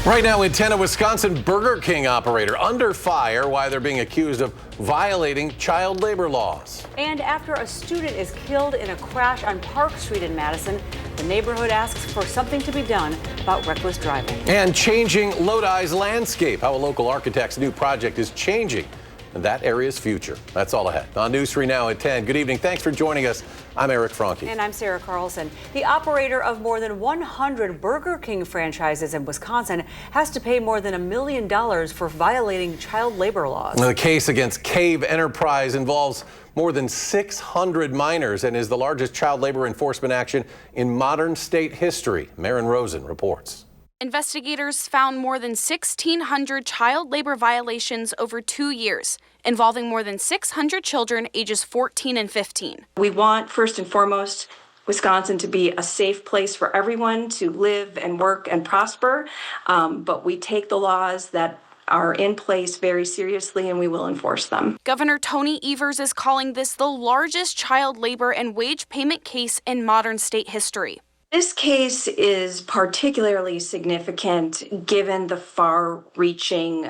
Right now in Tenna, Wisconsin, Burger King operator under fire while they're being accused of violating child labor laws. And after a student is killed in a crash on Park Street in Madison, the neighborhood asks for something to be done about reckless driving. And changing Lodi's landscape, how a local architect's new project is changing and that area's future. That's all ahead on News 3 Now at 10. Good evening. Thanks for joining us. I'm Eric Franke. And I'm Sarah Carlson. The operator of more than 100 Burger King franchises in Wisconsin has to pay more than $1 million for violating child labor laws. The case against Cave Enterprise involves more than 600 minors and is the largest child labor enforcement action in modern state history. Maren Rosen reports. Investigators found more than 1,600 child labor violations over 2 years, involving more than 600 children ages 14 and 15. We want, first and foremost, Wisconsin to be a safe place for everyone to live and work and prosper, but we take the laws that are in place very seriously and we will enforce them. Governor Tony Evers is calling this the largest child labor and wage payment case in modern state history. This case is particularly significant given the far-reaching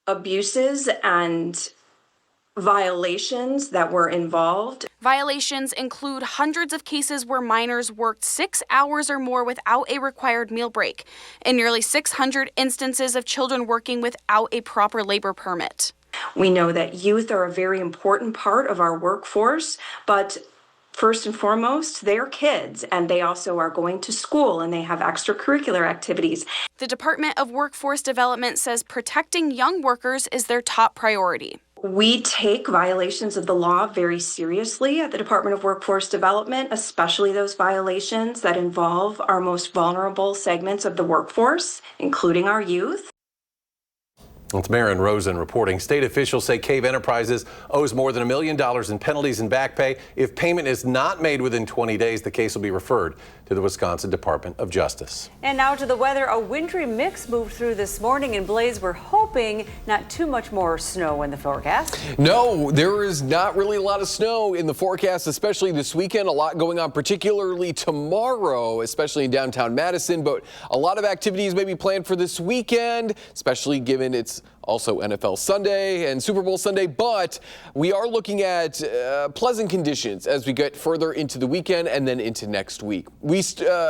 abuses and violations that were involved. Violations include hundreds of cases where minors worked 6 hours or more without a required meal break, and nearly 600 instances of children working without a proper labor permit. We know that youth are a very important part of our workforce, but first and foremost, they're kids, and they also are going to school and they have extracurricular activities. The Department of Workforce Development says protecting young workers is their top priority. We take violations of the law very seriously at the Department of Workforce Development, especially those violations that involve our most vulnerable segments of the workforce, including our youth. It's Maren Rosen reporting. State officials say Cave Enterprises owes more than $1 million in penalties and back pay. If payment is not made within 20 days, the case will be referred to the Wisconsin Department of Justice. And now to the weather. A wintry mix moved through this morning, and Blaze, we're hoping not too much more snow in the forecast. No, there is not really a lot of snow in the forecast, especially this weekend. A lot going on, particularly tomorrow, especially in downtown Madison. But a lot of activities may be planned for this weekend, especially given it's also NFL Sunday and Super Bowl Sunday, but we are looking at pleasant conditions as we get further into the weekend and then into next week. We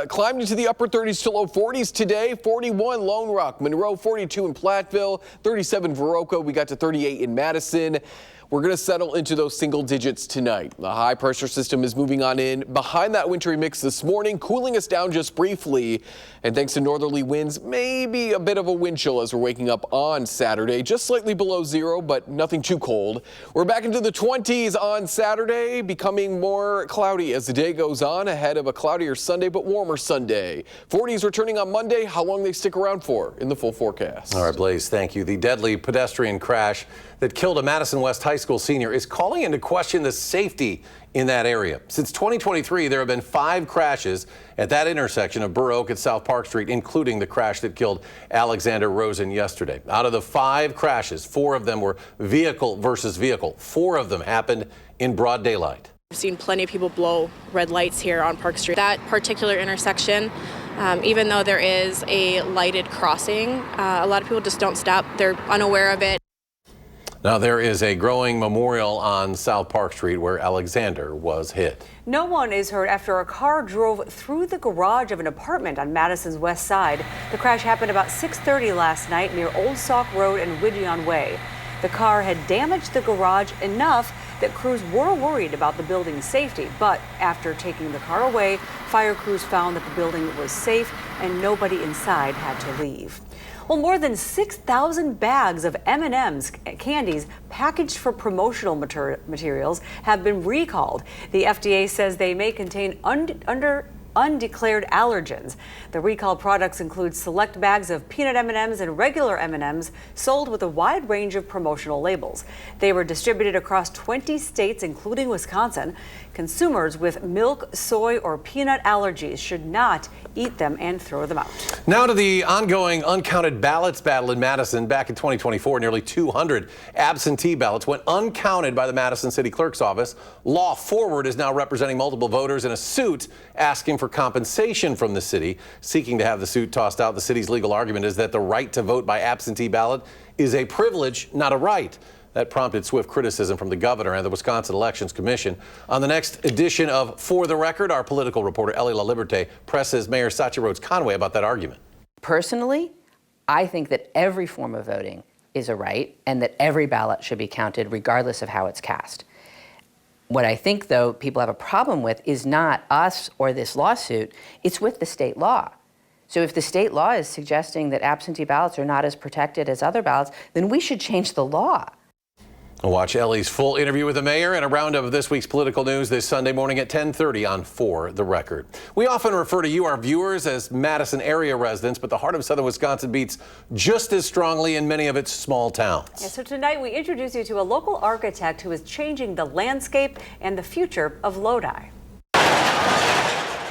climbed into the upper 30s to low 40s today. 41 Lone Rock, Monroe, 42 in Platteville, 37 Viroqua. We got to 38 in Madison. We're going to settle into those single digits tonight. The high pressure system is moving on in behind that wintry mix this morning, cooling us down just briefly. And thanks to northerly winds, maybe a bit of a wind chill as we're waking up on Saturday, just slightly below zero, but nothing too cold. We're back into the 20s on Saturday, becoming more cloudy as the day goes on ahead of a cloudier Sunday, but warmer Sunday. 40s returning on Monday. How long they stick around for in the full forecast. All right, Blaze, thank you. The deadly pedestrian crash that killed a Madison West High School senior is calling into question the safety in that area. Since 2023, there have been 5 crashes at that intersection of Burr Oak and South Park Street, including the crash that killed Alexander Rosen yesterday. Out of the 5 crashes, 4 of them were vehicle versus vehicle. 4 of them happened in broad daylight. I've seen plenty of people blow red lights here on Park Street. That particular intersection, even though there is a lighted crossing, a lot of people just don't stop. They're unaware of it. Now, there is a growing memorial on South Park Street where Alexander was hit. No one is hurt after a car drove through the garage of an apartment on Madison's west side. The crash happened about 6:30 last night near Old Sauk Road and Widgeon Way. The car had damaged the garage enough that crews were worried about the building's safety. But after taking the car away, fire crews found that the building was safe and nobody inside had to leave. Well, more than 6,000 bags of M&M's candies packaged for promotional materials have been recalled. The FDA says they may contain undeclared allergens. The recalled products include select bags of peanut M&Ms and regular M&Ms sold with a wide range of promotional labels. They were distributed across 20 states, including Wisconsin. Consumers with milk, soy, or peanut allergies should not eat them and throw them out. Now to the ongoing uncounted ballots battle in Madison. Back in 2024, nearly 200 absentee ballots went uncounted by the Madison City Clerk's office. Law Forward is now representing multiple voters in a suit asking for for compensation from the city, seeking to have the suit tossed out. The city's legal argument is that the right to vote by absentee ballot is a privilege, not a right. That prompted swift criticism from the governor and the Wisconsin Elections Commission. On the next edition of For the Record, our political reporter Ellie LaLiberte presses Mayor Satya Rhodes Conway about that argument. Personally, I think that every form of voting is a right and that every ballot should be counted regardless of how it's cast. What I think, though, people have a problem with is not us or this lawsuit, it's with the state law. So if the state law is suggesting that absentee ballots are not as protected as other ballots, then we should change the law. Watch Ellie's full interview with the mayor and a roundup of this week's political news this Sunday morning at 10:30 on For the Record. We often refer to you, our viewers, as Madison area residents, but the heart of southern Wisconsin beats just as strongly in many of its small towns. Yeah, so tonight we introduce you to a local architect who is changing the landscape and the future of Lodi.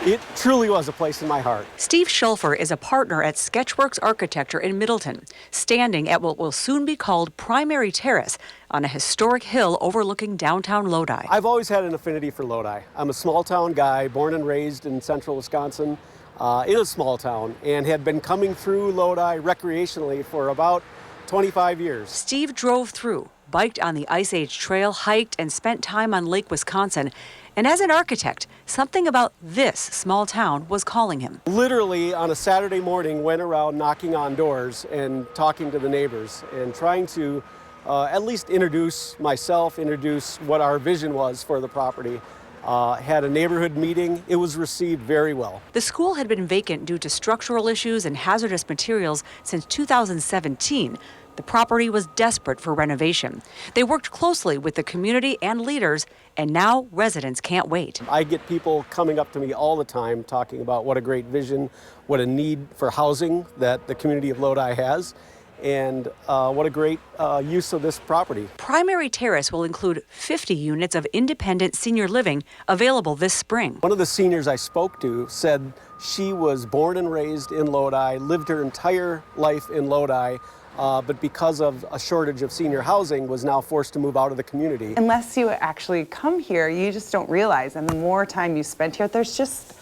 It truly was a place in my heart. Steve Schulfer is a partner at Sketchworks Architecture in Middleton, standing at what will soon be called Primary Terrace on a historic hill overlooking downtown Lodi. I've always had an affinity for Lodi. I'm a small town guy, born and raised in central Wisconsin, in a small town, and had been coming through Lodi recreationally for about 25 years. Steve drove through, biked on the Ice Age Trail, hiked, and spent time on Lake Wisconsin. And as an architect, something about this small town was calling him. Literally on a Saturday morning, went around knocking on doors and talking to the neighbors and trying to at least introduce myself, introduce what our vision was for the property. Had a neighborhood meeting. It was received very well. The school had been vacant due to structural issues and hazardous materials since 2017. The property was desperate for renovation. They worked closely with the community and leaders, and now residents can't wait. I get people coming up to me all the time talking about what a great vision, what a need for housing that the community of Lodi has, and what a great use of this property. Primary Terrace will include 50 units of independent senior living available this spring. One of the seniors I spoke to said she was born and raised in Lodi, lived her entire life in Lodi, but because of a shortage of senior housing was now forced to move out of the community. Unless you actually come here, you just don't realize. And the more time you spend here, there's just,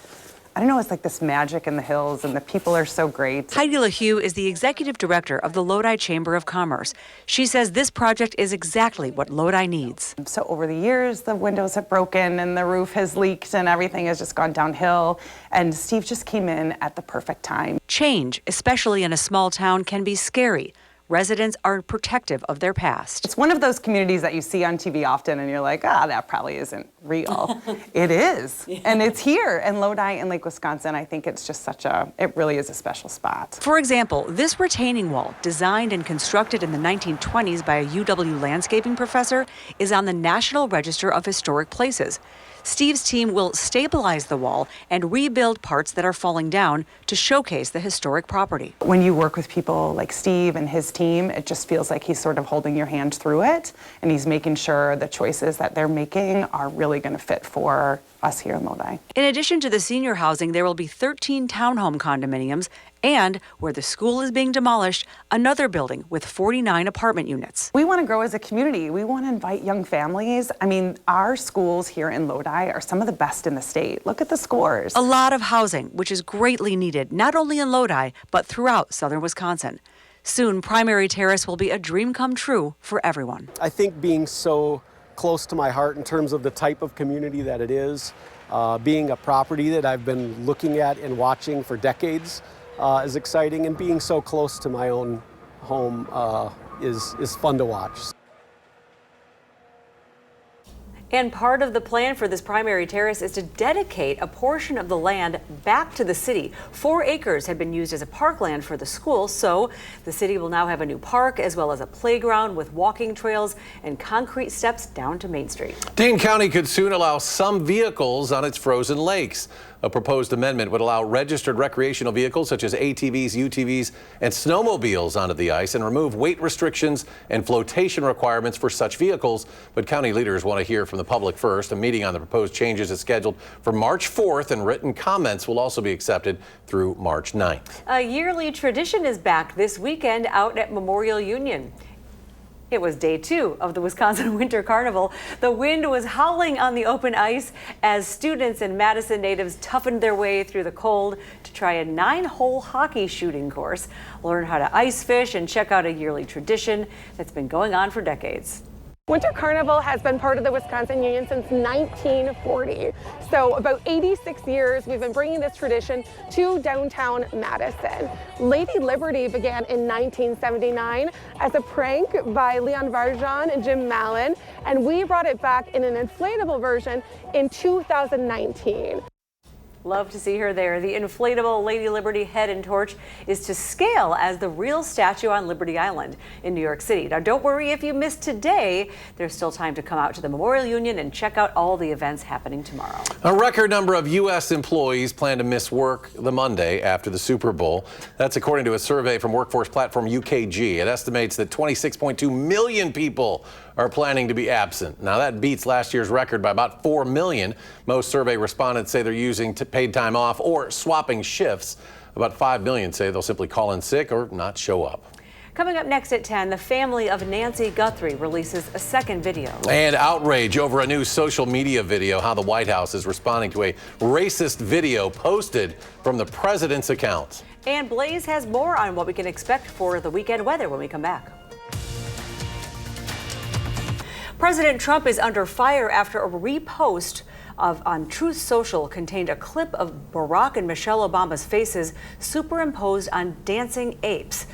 I don't know, it's like this magic in the hills, and the people are so great. Heidi LaHue is the executive director of the Lodi Chamber of Commerce. She says this project is exactly what Lodi needs. So over the years, the windows have broken and the roof has leaked and everything has just gone downhill. And Steve just came in at the perfect time. Change, especially in a small town, can be scary. Residents are protective of their past. It's one of those communities that you see on TV often and you're like, that probably isn't real. It is. Yeah. And it's here in Lodi and Lake Wisconsin. I think it's just it really is a special spot. For example, this retaining wall, designed and constructed in the 1920s by a UW landscaping professor, is on the National Register of Historic Places. Steve's team will stabilize the wall and rebuild parts that are falling down to showcase the historic property. When you work with people like Steve and his team, it just feels like he's sort of holding your hand through it, and he's making sure the choices that they're making are really going to fit for us here in Lodi. In addition to the senior housing, there will be 13 townhome condominiums, and where the school is being demolished, another building with 49 apartment units. We want to grow as a community. We want to invite young families. I mean, our schools here in Lodi are some of the best in the state. Look at the scores. A lot of housing, which is greatly needed, not only in Lodi, but throughout southern Wisconsin. Soon, Primary Terrace will be a dream come true for everyone. I think being so close to my heart in terms of the type of community that it is, being a property that I've been looking at and watching for decades, is exciting, and being so close to my own home is fun to watch. And part of the plan for this Primary Terrace is to dedicate a portion of the land back to the city. 4 acres had been used as a parkland for the school, so the city will now have a new park as well as a playground with walking trails and concrete steps down to Main Street. Dane County could soon allow some vehicles on its frozen lakes. A proposed amendment would allow registered recreational vehicles such as ATVs, UTVs, and snowmobiles onto the ice and remove weight restrictions and flotation requirements for such vehicles. But county leaders want to hear from the public first. A meeting on the proposed changes is scheduled for March 4th, and written comments will also be accepted through March 9th. A yearly tradition is back this weekend out at Memorial Union. It was day 2 of the Wisconsin Winter Carnival. The wind was howling on the open ice as students and Madison natives toughened their way through the cold to try a 9-hole hockey shooting course, learn how to ice fish, and check out a yearly tradition that's been going on for decades. Winter Carnival has been part of the Wisconsin Union since 1940. So about 86 years we've been bringing this tradition to downtown Madison. Lady Liberty began in 1979 as a prank by Leon Varjan and Jim Mallon, and we brought it back in an inflatable version in 2019. Love to see her there. The inflatable Lady Liberty head and torch is to scale as the real statue on Liberty Island in New York City. Now, don't worry if you missed today. There's still time to come out to the Memorial Union and check out all the events happening tomorrow. A record number of U.S. employees plan to miss work the Monday after the Super Bowl. That's according to a survey from workforce platform UKG. It estimates that 26.2 million people are planning to be absent. Now, that beats last year's record by about 4 million. Most survey respondents say they're using paid time off or swapping shifts. About 5 million say they'll simply call in sick or not show up. Coming up next at 10, the family of Nancy Guthrie releases a second video. And outrage over a new social media video, how the White House is responding to a racist video posted from the president's account. And Blaze has more on what we can expect for the weekend weather when we come back. President Trump is under fire after a repost on Truth Social contained a clip of Barack and Michelle Obama's faces superimposed on dancing apes.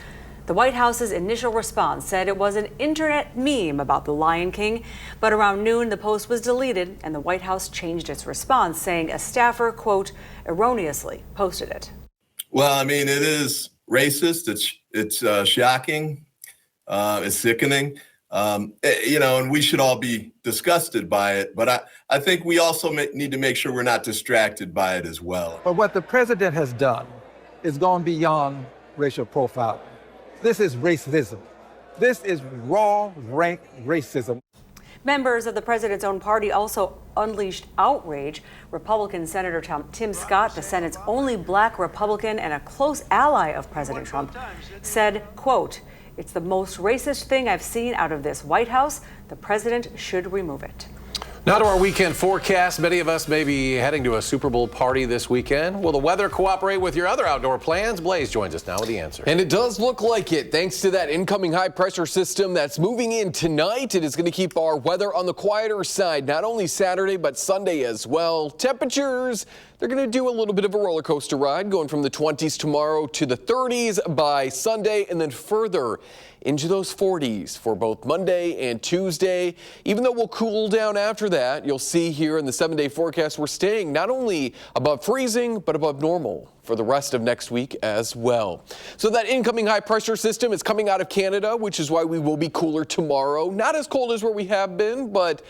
The White House's initial response said it was an internet meme about the Lion King, but around noon the post was deleted and the White House changed its response, saying a staffer, quote, erroneously posted it. Well, I mean, it is racist. It's shocking. It's sickening. And we should all be disgusted by it. But I think we also need to make sure we're not distracted by it as well. But what the president has done is gone beyond racial profiling. This is racism. This is raw, rank racism. Members of the president's own party also unleashed outrage. Republican Senator Tim Scott, the Senate's only black Republican and a close ally of President Trump, said, quote, "It's the most racist thing I've seen out of this White House. The president should remove it." Now to our weekend forecast. Many of us may be heading to a Super Bowl party this weekend. Will the weather cooperate with your other outdoor plans? Blaze joins us now with the answer. And it does look like it, thanks to that incoming high pressure system that's moving in tonight. It is going to keep our weather on the quieter side, not only Saturday, but Sunday as well. Temperatures, they're going to do a little bit of a roller coaster ride, going from the 20s tomorrow to the 30s by Sunday, and then further into those 40s for both Monday and Tuesday. Even though we'll cool down after that, you'll see here in the 7-day forecast we're staying not only above freezing, but above normal for the rest of next week as well. So that incoming high pressure system is coming out of Canada, which is why we will be cooler tomorrow. Not as cold as where we have been, but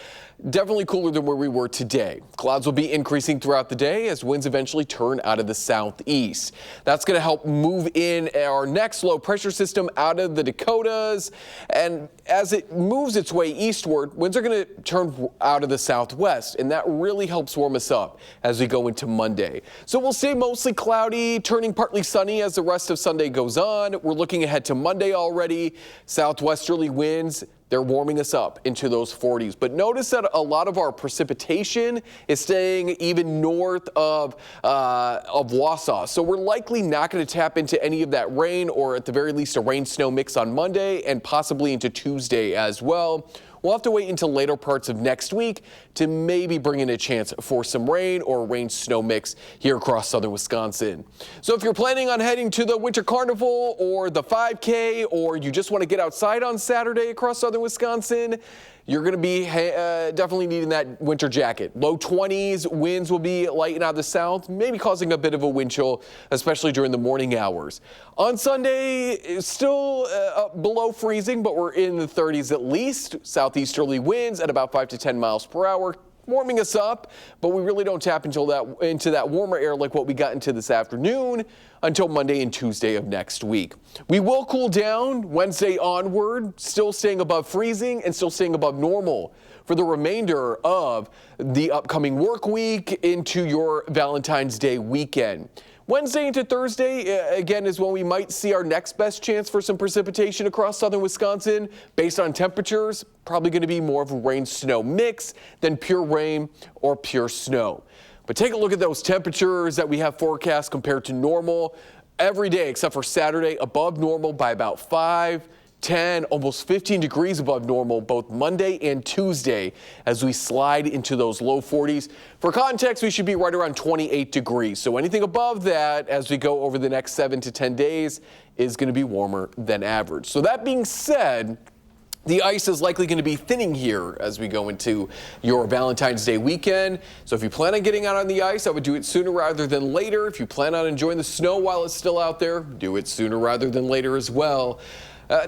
definitely cooler than where we were today. Clouds will be increasing throughout the day as winds eventually turn out of the southeast. That's going to help move in our next low pressure system out of the Dakotas. And as it moves its way eastward, winds are going to turn out of the southwest. And that really helps warm us up as we go into Monday. So we'll stay mostly cloudy, turning partly sunny as the rest of Sunday goes on. We're looking ahead to Monday already. Southwesterly winds, they're warming us up into those 40s. But notice that a lot of our precipitation is staying even north of Wausau. So we're likely not going to tap into any of that rain, or at the very least a rain-snow mix on Monday and possibly into Tuesday as well. We'll have to wait until later parts of next week to maybe bring in a chance for some rain or rain-snow mix here across southern Wisconsin. So if you're planning on heading to the Winter Carnival or the 5K, or you just want to get outside on Saturday across southern Wisconsin, you're going to be definitely needing that winter jacket. Low 20s, winds will be light and out of the south, maybe causing a bit of a wind chill, especially during the morning hours. On Sunday, it's still below freezing, but we're in the 30s at least. Southeasterly winds at about 5 to 10 miles per hour, warming us up, but we really don't tap into that warmer air like what we got into this afternoon until Monday and Tuesday of next week. We will cool down Wednesday onward, still staying above freezing and still staying above normal for the remainder of the upcoming work week into your Valentine's Day weekend. Wednesday into Thursday, again, is when we might see our next best chance for some precipitation across southern Wisconsin. Based on temperatures, probably going to be more of a rain-snow mix than pure rain or pure snow. But take a look at those temperatures that we have forecast compared to normal. Every day except for Saturday, above normal by about 5, 10, almost 15 degrees above normal both Monday and Tuesday as we slide into those low 40s. For context, we should be right around 28 degrees. So anything above that as we go over the next 7 to 10 days is going to be warmer than average. So that being said, the ice is likely going to be thinning here as we go into your Valentine's Day weekend. So if you plan on getting out on the ice, I would do it sooner rather than later. If you plan on enjoying the snow while it's still out there, do it sooner rather than later as well.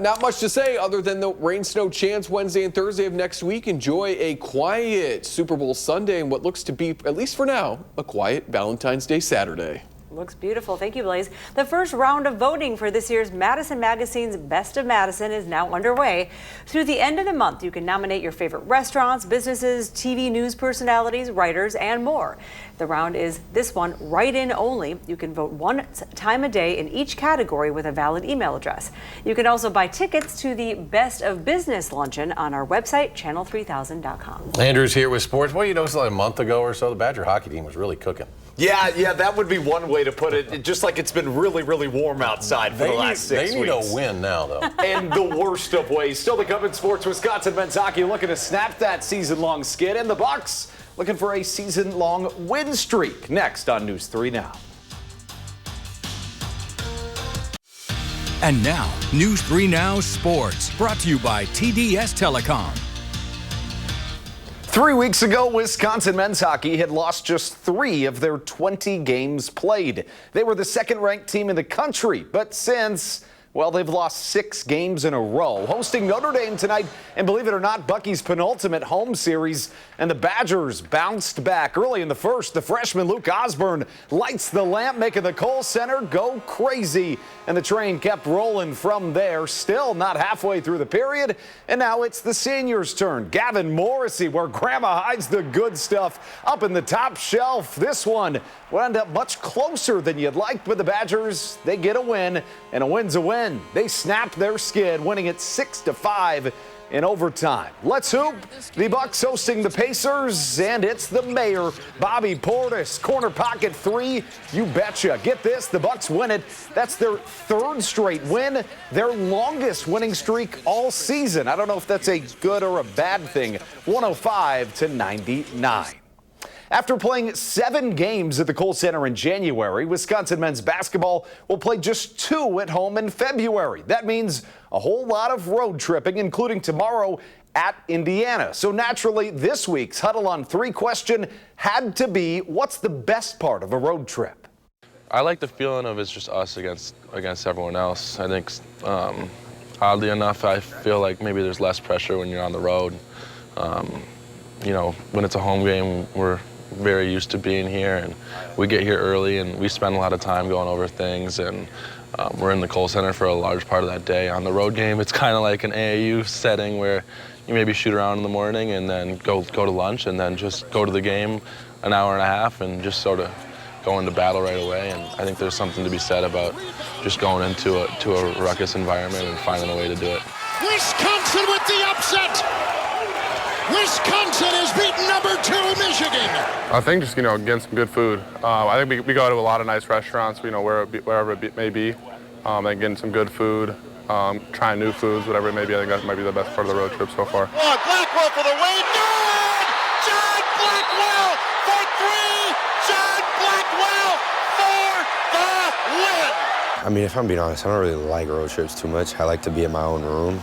Not much to say other than the rain-snow chance Wednesday and Thursday of next week. Enjoy a quiet Super Bowl Sunday and what looks to be, at least for now, a quiet Valentine's Day Saturday. Looks beautiful. Thank you, Blaze. The first round of voting for this year's Madison Magazine's Best of Madison is now underway. Through the end of the month, you can nominate your favorite restaurants, businesses, TV news personalities, writers, and more. The round is this one, write-in only. You can vote one time a day in each category with a valid email address. You can also buy tickets to the Best of Business luncheon on our website, channel3000.com. Andrew's here with sports. Well, you noticed like a month ago or so, the Badger hockey team was really cooking. Yeah, that would be one way to put it. Just like it's been really, really warm outside for the last 6 weeks. They need a win now, though. And the worst of ways. Still to come in sports, Wisconsin men's hockey looking to snap that season-long skid, and the Bucks looking for a season-long win streak. Next on News 3 Now. And now, News 3 Now Sports, brought to you by TDS Telecom. 3 weeks ago, Wisconsin men's hockey had lost just 3 of their 20 games played. They were the second-ranked team in the country, but since, well, they've lost 6 games in a row. Hosting Notre Dame tonight, and believe it or not, Bucky's penultimate home series, and the Badgers bounced back. Early in the first, the freshman Luke Osborne lights the lamp, making the Kohl Center go crazy. And the train kept rolling from there, still not halfway through the period. And now it's the seniors' turn. Gavin Morrissey, where Grandma hides the good stuff, up in the top shelf. This one will end up much closer than you'd like, but the Badgers, they get a win, and a win's a win. They snapped their skid, winning it 6-5 in overtime. Let's hoop. The Bucks hosting the Pacers, and it's the mayor, Bobby Portis. Corner pocket 3, you betcha. Get this, the Bucks win it. That's their 3rd straight win, their longest winning streak all season. I don't know if that's a good or a bad thing. 105-99. After playing 7 games at the Kohl Center in January, Wisconsin men's basketball will play just 2 at home in February. That means a whole lot of road tripping, including tomorrow at Indiana. So naturally, this week's Huddle on 3 question had to be, what's the best part of a road trip? I like the feeling of it's just us against everyone else. I think, oddly enough, I feel like maybe there's less pressure when you're on the road. You know, when it's a home game, we're very used to being here, and we get here early and we spend a lot of time going over things, and we're in the Kohl Center for a large part of that day. On the road game, it's kind of like an AAU setting where you maybe shoot around in the morning and then go to lunch and then just go to the game an hour and a half and just sort of go into battle right away. And I think there's something to be said about just going into a ruckus environment and finding a way to do it. Wisconsin with the upset. Wisconsin has beaten number 2 Michigan. I think just, getting some good food. I think we go to a lot of nice restaurants, wherever it may be, and getting some good food, trying new foods, whatever it may be. I think that might be the best part of the road trip so far. Blackwell for the win. Good! John Blackwell for 3. John Blackwell for the win. I mean, if I'm being honest, I don't really like road trips too much. I like to be in my own room,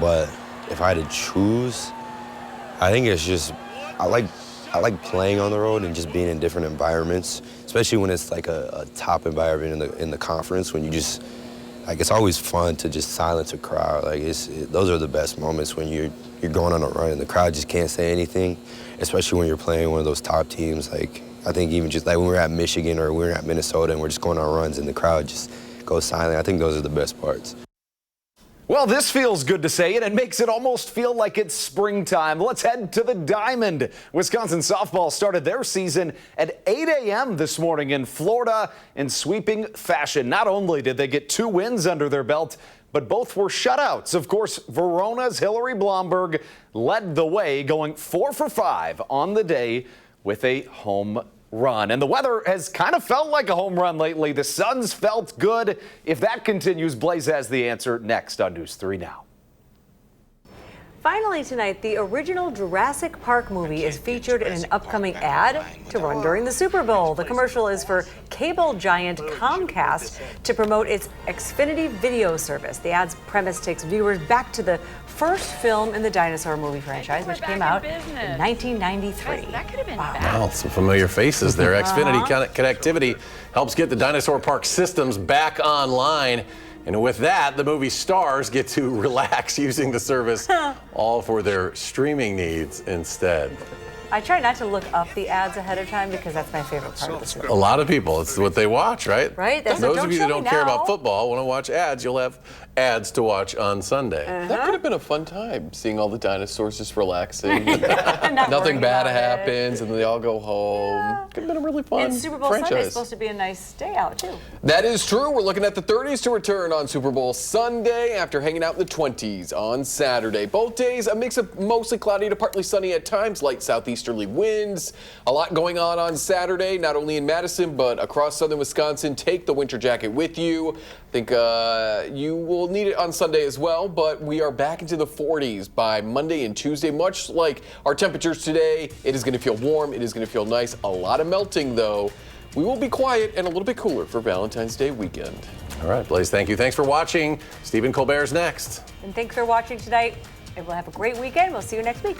but if I had to choose, I think it's just, I like playing on the road and just being in different environments, especially when it's like a top environment in the conference, when you just, like, it's always fun to just silence a crowd. Like, those are the best moments when you're going on a run and the crowd just can't say anything, especially when you're playing one of those top teams. Like, I think even just like when we're at Michigan or we're at Minnesota and we're just going on runs and the crowd just goes silent, I think those are the best parts. Well, this feels good to say, and it makes it almost feel like it's springtime. Let's head to the Diamond. Wisconsin softball started their season at 8 a.m. this morning in Florida in sweeping fashion. Not only did they get 2 wins under their belt, but both were shutouts. Of course, Verona's Hillary Blomberg led the way, going 4 for 5 on the day with a home run. And the weather has kind of felt like a home run lately. The sun's felt good. If that continues, Blaze has the answer next on News 3 Now. Finally tonight, the original Jurassic Park movie is featured in an upcoming ad to run during the Super Bowl. The commercial is for cable giant Comcast to promote its Xfinity video service. The ad's premise takes viewers back to the first film in the dinosaur movie franchise, which came out in 1993. That could have been Wow, some familiar faces there. Xfinity connectivity helps get the dinosaur park systems back online. And with that, the movie stars get to relax using the service, all for their streaming needs instead. I try not to look up the ads ahead of time because that's my favorite part of the Super A Bowl. lot of people, it's what they watch, right? Right? Those of you that don't care about football want to watch ads, you'll have ads to watch on Sunday. That could have been a fun time, seeing all the dinosaurs just relaxing. Nothing bad happens, and they all go home. Could have been a really fun And Super Bowl franchise. Sunday is supposed to be a nice day out, too. That is true. We're looking at the 30s to return on Super Bowl Sunday after hanging out in the 20s on Saturday. Both days, a mix of mostly cloudy to partly sunny at times, light southeasterly winds. A lot going on Saturday, not only in Madison, but across southern Wisconsin. Take the winter jacket with you. I think you will need it on Sunday as well, but we are back into the 40s by Monday and Tuesday, much like our temperatures today. It is going to feel warm. It is going to feel nice. A lot of melting, though. We will be quiet and a little bit cooler for Valentine's Day weekend. All right, Blaze, thank you. Thanks for watching. Stephen Colbert's next. And thanks for watching tonight. And we'll have a great weekend. We'll see you next week.